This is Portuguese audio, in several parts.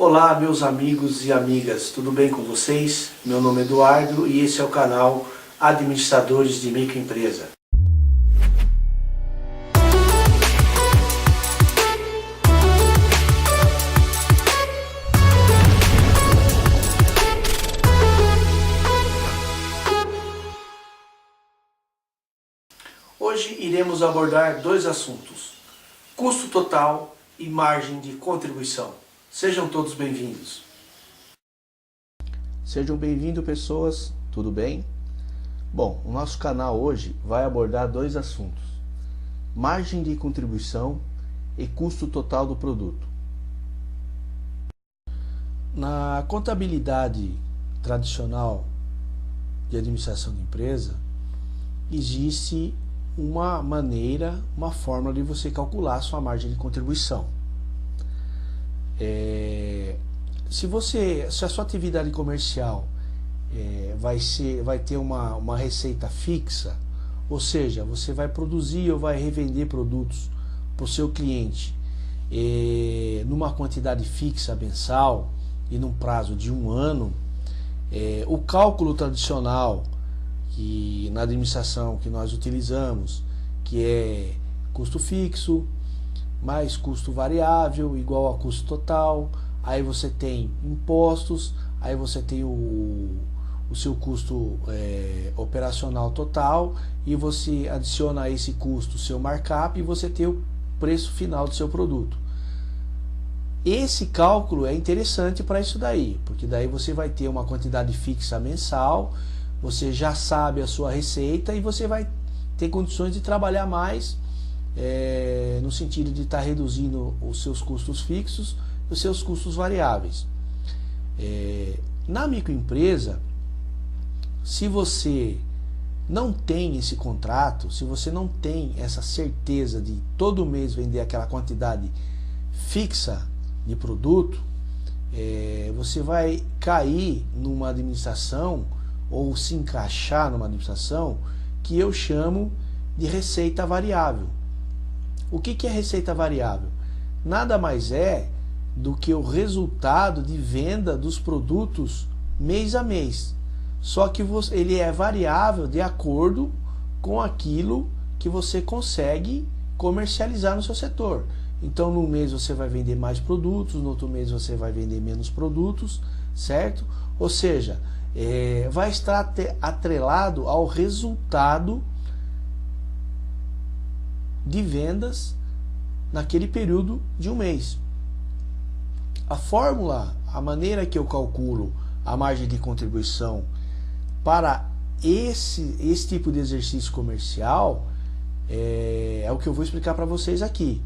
Olá, meus amigos e amigas, tudo bem com vocês? Meu nome é Eduardo e esse é o canal Administradores de Microempresa. Hoje iremos abordar dois assuntos: custo total e margem de contribuição. Sejam todos bem-vindos. Sejam bem-vindos, pessoas, tudo bem? Bom, o nosso canal hoje vai abordar dois assuntos: margem de contribuição e custo total do produto. Na contabilidade tradicional de administração de empresa, existe uma maneira, uma fórmula de você calcular a sua margem de contribuição. Se a sua atividade comercial vai ter uma receita fixa, ou seja, você vai produzir ou vai revender produtos para o seu cliente numa quantidade fixa mensal e num prazo de 1 ano, o cálculo tradicional que na administração que nós utilizamos, que é custo fixo mais custo variável igual a custo total, aí você tem impostos, aí você tem o seu custo operacional total, e você adiciona a esse custo o seu markup e você tem o preço final do seu produto. Esse cálculo é interessante para isso daí, porque daí você vai ter uma quantidade fixa mensal, você já sabe a sua receita e você vai ter condições de trabalhar mais no sentido de estar reduzindo os seus custos fixos e os seus custos variáveis. Na microempresa, se você não tem esse contrato, se você não tem essa certeza de todo mês vender aquela quantidade fixa de produto, você vai cair numa administração ou se encaixar numa administração que eu chamo de receita variável. O que é receita variável? Nada mais é do que o resultado de venda dos produtos mês a mês. Só que ele é variável de acordo com aquilo que você consegue comercializar no seu setor. Então, num mês você vai vender mais produtos, no outro mês você vai vender menos produtos, certo? Ou seja, vai estar atrelado ao resultado de vendas naquele período de um mês. A fórmula, a maneira que eu calculo a margem de contribuição para esse tipo de exercício comercial é o que eu vou explicar para vocês aqui.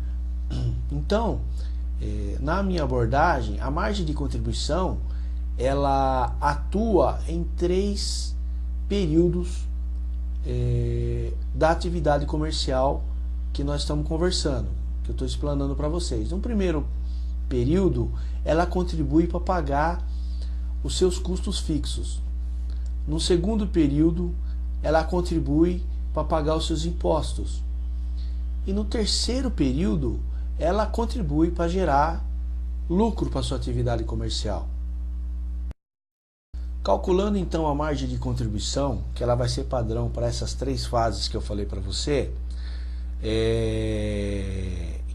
Então, na minha abordagem, a margem de contribuição ela atua em 3 períodos da atividade comercial que nós estamos conversando, que eu estou explanando para vocês. No primeiro período, ela contribui para pagar os seus custos fixos. No segundo período, ela contribui para pagar os seus impostos. E no terceiro período, ela contribui para gerar lucro para a sua atividade comercial. Calculando então a margem de contribuição, que ela vai ser padrão para essas 3 fases que eu falei para você,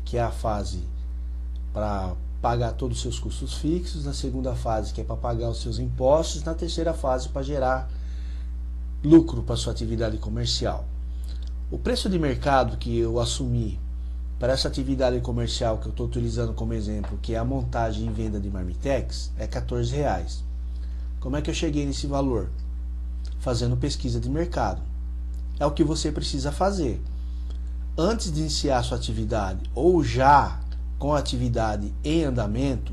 que é a fase para pagar todos os seus custos fixos, na segunda fase que é para pagar os seus impostos, na terceira fase para gerar lucro para a sua atividade comercial. O preço de mercado que eu assumi para essa atividade comercial que eu estou utilizando como exemplo, que é a montagem e venda de marmitex, é R$14. Como é que eu cheguei nesse valor? Fazendo pesquisa de mercado. É o que você precisa fazer. Antes de iniciar a sua atividade ou já com a atividade em andamento,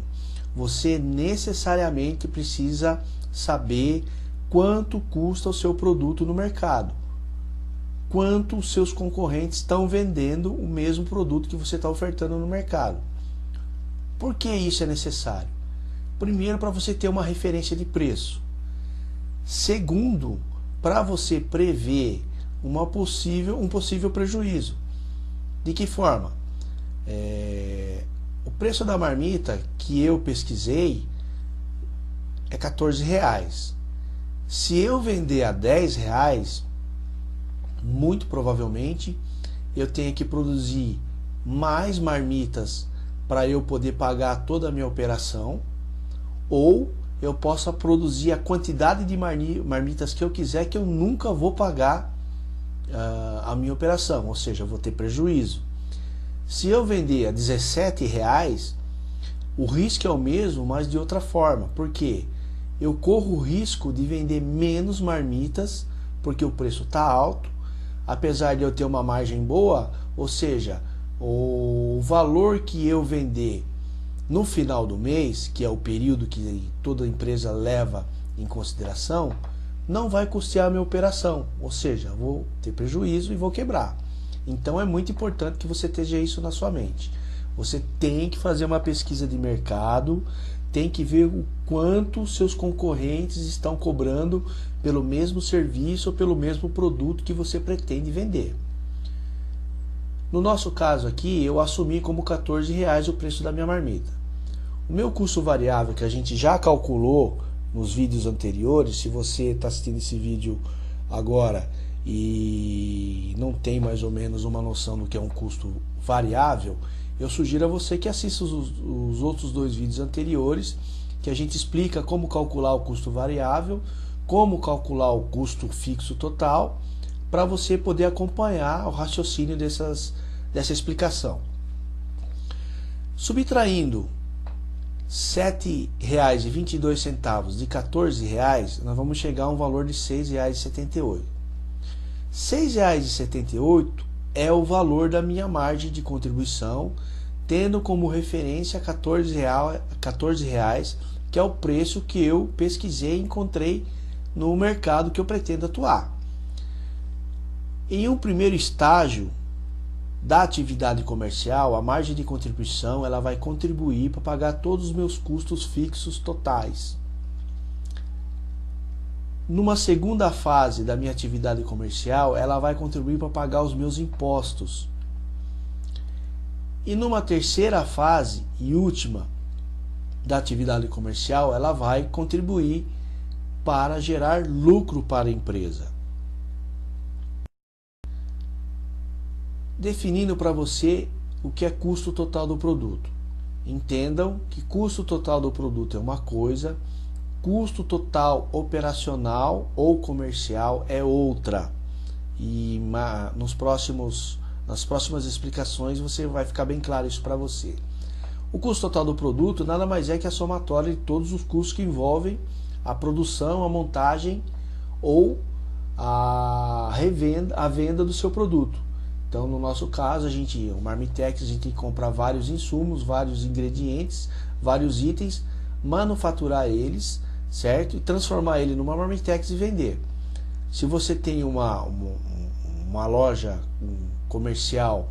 você necessariamente precisa saber quanto custa o seu produto no mercado. Quanto os seus concorrentes estão vendendo o mesmo produto que você está ofertando no mercado. Por que isso é necessário? Primeiro, para você ter uma referência de preço. Segundo, para você prever um possível prejuízo. De que forma? preço da marmita que eu pesquisei é R$14. Se eu vender a R$10, muito provavelmente eu tenho que produzir mais marmitas para eu poder pagar toda a minha operação, ou eu possa produzir a quantidade de marmitas que eu quiser, que eu nunca vou pagar a minha operação, ou seja, eu vou ter prejuízo. Se eu vender a R$17, o risco é o mesmo, mas de outra forma. Por quê? Eu corro o risco de vender menos marmitas, porque o preço está alto, apesar de eu ter uma margem boa, ou seja, o valor que eu vender no final do mês, que é o período que toda empresa leva em consideração, não vai custear a minha operação, ou seja, vou ter prejuízo e vou quebrar. Então é muito importante que você esteja isso na sua mente. Você tem que fazer uma pesquisa de mercado, tem que ver o quanto seus concorrentes estão cobrando pelo mesmo serviço ou pelo mesmo produto que você pretende vender. No nosso caso aqui, eu assumi como R$14 o preço da minha marmita. O meu custo variável, que a gente já calculou nos vídeos anteriores, se você está assistindo esse vídeo agora e não tem mais ou menos uma noção do que é um custo variável, eu sugiro a você que assista os outros dois vídeos anteriores, que a gente explica como calcular o custo variável, como calcular o custo fixo total, para você poder acompanhar o raciocínio dessa explicação. Subtraindo R$ 7,22 de R$14, nós vamos chegar a um valor de R$ 6,78. R$ 6,78 é o valor da minha margem de contribuição, tendo como referência R$14, que é o preço que eu pesquisei e encontrei no mercado que eu pretendo atuar. Em um primeiro estágio da atividade comercial, a margem de contribuição ela vai contribuir para pagar todos os meus custos fixos totais. Numa segunda fase da minha atividade comercial, ela vai contribuir para pagar os meus impostos. E numa terceira fase e última da atividade comercial, ela vai contribuir para gerar lucro para a empresa. Definindo para você o que é custo total do produto. Entendam que custo total do produto é uma coisa, custo total operacional ou comercial é outra. E nas próximas explicações você vai ficar bem claro isso para você. O custo total do produto nada mais é que a somatória de todos os custos que envolvem a produção, a montagem ou a venda do seu produto. Então, no nosso caso, o Marmitex, a gente tem que comprar vários insumos, vários ingredientes, vários itens, manufaturar eles, certo? E transformar ele numa Marmitex e vender. Se você tem uma loja comercial,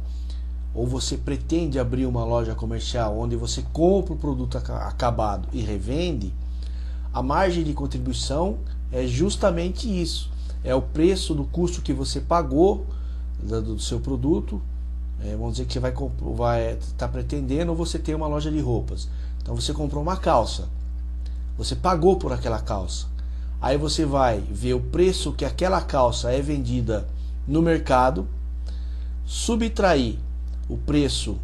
ou você pretende abrir uma loja comercial onde você compra o produto acabado e revende, a margem de contribuição é justamente isso. É o preço do custo que você pagou do seu produto. Vamos dizer que você vai estar pretendendo, ou você tem uma loja de roupas. Então você comprou uma calça, você pagou por aquela calça. Aí você vai ver o preço que aquela calça é vendida no mercado, subtrair o preço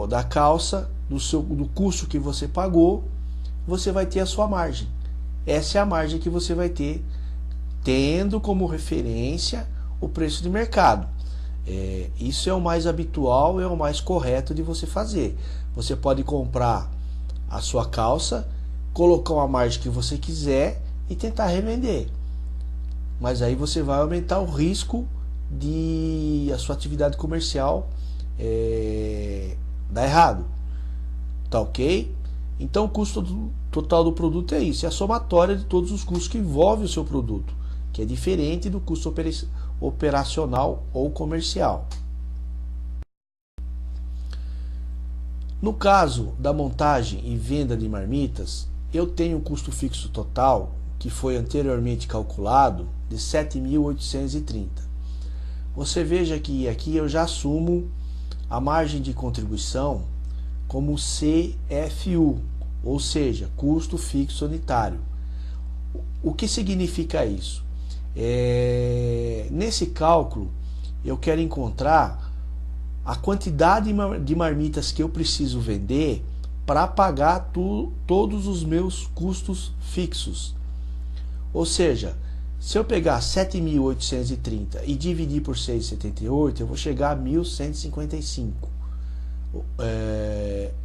da calça do custo que você pagou, você vai ter a sua margem. Essa é a margem que você vai ter, tendo como referência o preço de mercado. Isso é o mais habitual, é o mais correto de você fazer. Você pode comprar a sua calça, colocar uma margem que você quiser e tentar revender. Mas aí você vai aumentar o risco de a sua atividade comercial dar errado. Tá ok? Então o custo total do produto é isso, é a somatória de todos os custos que envolvem o seu produto, que é diferente do custo operacional ou comercial. No caso da montagem e venda de marmitas, eu tenho um custo fixo total, que foi anteriormente calculado, de R$ 7.830. Você veja que aqui eu já assumo a margem de contribuição como CFU, ou seja, custo fixo unitário. O que significa isso? Nesse cálculo eu quero encontrar a quantidade de marmitas que eu preciso vender para pagar todos os meus custos fixos. Ou seja, se eu pegar 7.830 e dividir por 6,78, eu vou chegar a 1.155.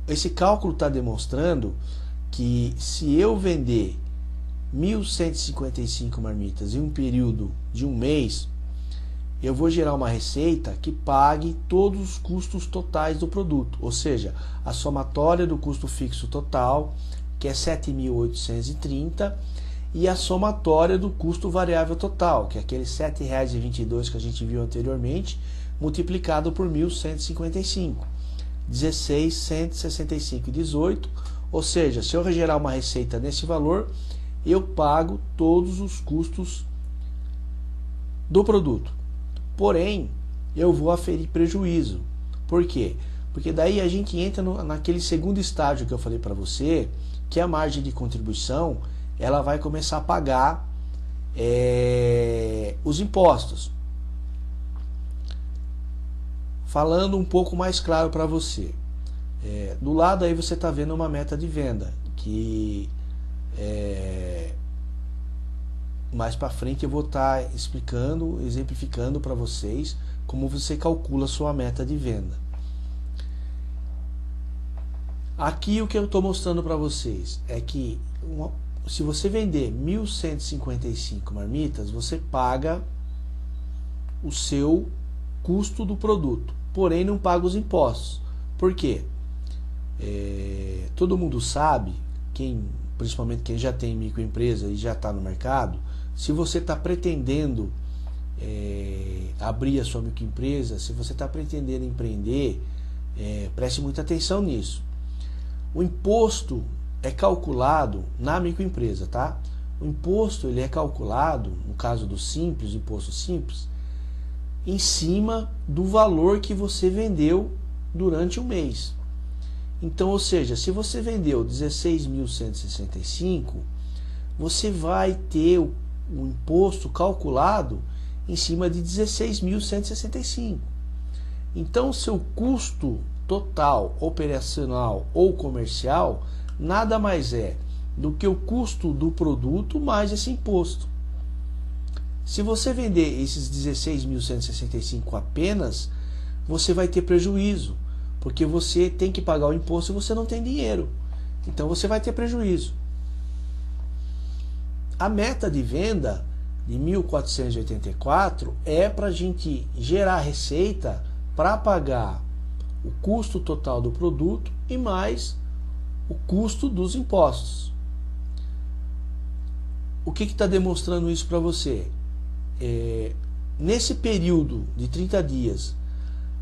Esse cálculo está demonstrando que se eu vender 1.155 marmitas em um período de um mês, eu vou gerar uma receita que pague todos os custos totais do produto, ou seja, a somatória do custo fixo total, que é 7.830, e a somatória do custo variável total, que é aqueles R$ 7,22 que a gente viu anteriormente, multiplicado por 1.155, 16.165,18, ou seja, se eu gerar uma receita nesse valor, eu pago todos os custos do produto. Porém, eu vou aferir prejuízo. Por quê? Porque daí a gente entra naquele segundo estágio que eu falei para você, que é a margem de contribuição, ela vai começar a pagar os impostos. Falando um pouco mais claro para você, do lado aí você está vendo uma meta de venda, que mais para frente eu vou estar explicando, exemplificando para vocês como você calcula a sua meta de venda. Aqui o que eu estou mostrando para vocês é que se você vender 1.155 marmitas, você paga o seu custo do produto, porém não paga os impostos. Por quê? Todo mundo sabe, principalmente quem já tem microempresa e já está no mercado, se você está pretendendo abrir a sua microempresa, se você está pretendendo empreender, preste muita atenção nisso. O imposto é calculado na microempresa, tá? O imposto ele é calculado, no caso do simples, imposto simples, em cima do valor que você vendeu durante o mês. Então, ou seja, se você vendeu 16.165, você vai ter o imposto calculado em cima de 16.165. Então, o seu custo total, operacional ou comercial, nada mais é do que o custo do produto mais esse imposto. Se você vender esses 16.165 apenas, você vai ter prejuízo, porque você tem que pagar o imposto e você não tem dinheiro. Então você vai ter prejuízo. A meta de venda de 1.484 é para a gente gerar receita para pagar o custo total do produto e mais o custo dos impostos. O que está demonstrando isso para você? Nesse período de 30 dias,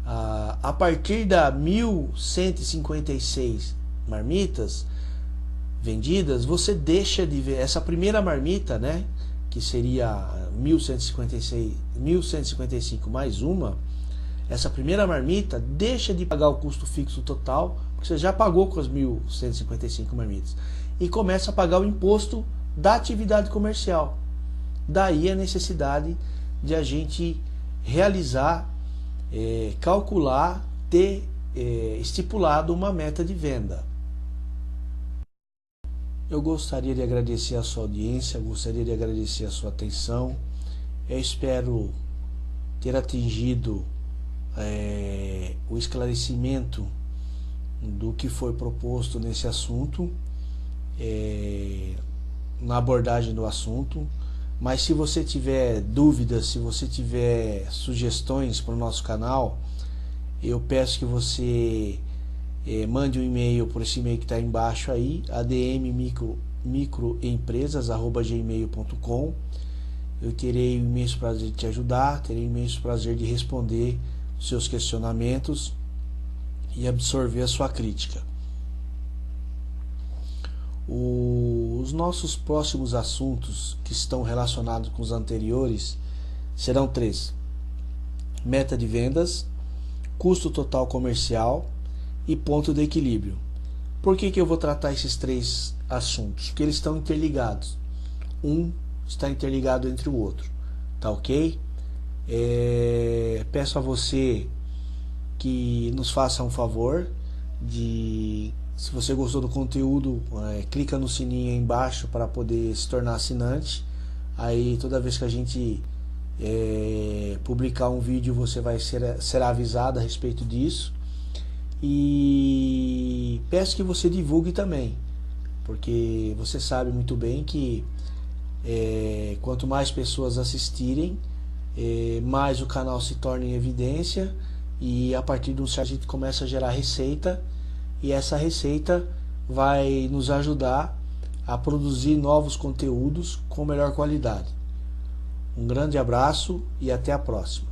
a partir da 1.156 marmitas vendidas, você deixa de ver essa primeira marmita, né, que seria 1.155 mais uma. Essa primeira marmita deixa de pagar o custo fixo total, porque você já pagou com as 1.155 marmitas, e começa a pagar o imposto da atividade comercial. Daí a necessidade de a gente realizar, calcular, ter estipulado uma meta de venda. Eu gostaria de agradecer a sua audiência, gostaria de agradecer a sua atenção. Eu espero ter atingido o esclarecimento do que foi proposto nesse assunto, na abordagem do assunto. Mas se você tiver dúvidas, se você tiver sugestões para o nosso canal, eu peço que você mande um e-mail por esse e-mail que está embaixo aí, admmicroempresas@gmail.com. Eu terei o imenso prazer de te ajudar, terei o imenso prazer de responder os seus questionamentos e absorver a sua crítica. Os nossos próximos assuntos, que estão relacionados com os anteriores, serão 3: meta de vendas, custo total comercial e ponto de equilíbrio. Por que eu vou tratar esses três assuntos? Porque eles estão interligados. Um está interligado entre o outro. Tá ok? Peço a você que nos faça um favor de, se você gostou do conteúdo, clica no sininho aí embaixo para poder se tornar assinante. Aí toda vez que a gente publicar um vídeo, você vai será avisado a respeito disso. E peço que você divulgue também, porque você sabe muito bem que quanto mais pessoas assistirem, mais o canal se torna em evidência, e a partir de um certo a gente começa a gerar receita, e essa receita vai nos ajudar a produzir novos conteúdos com melhor qualidade. Um grande abraço e até a próxima.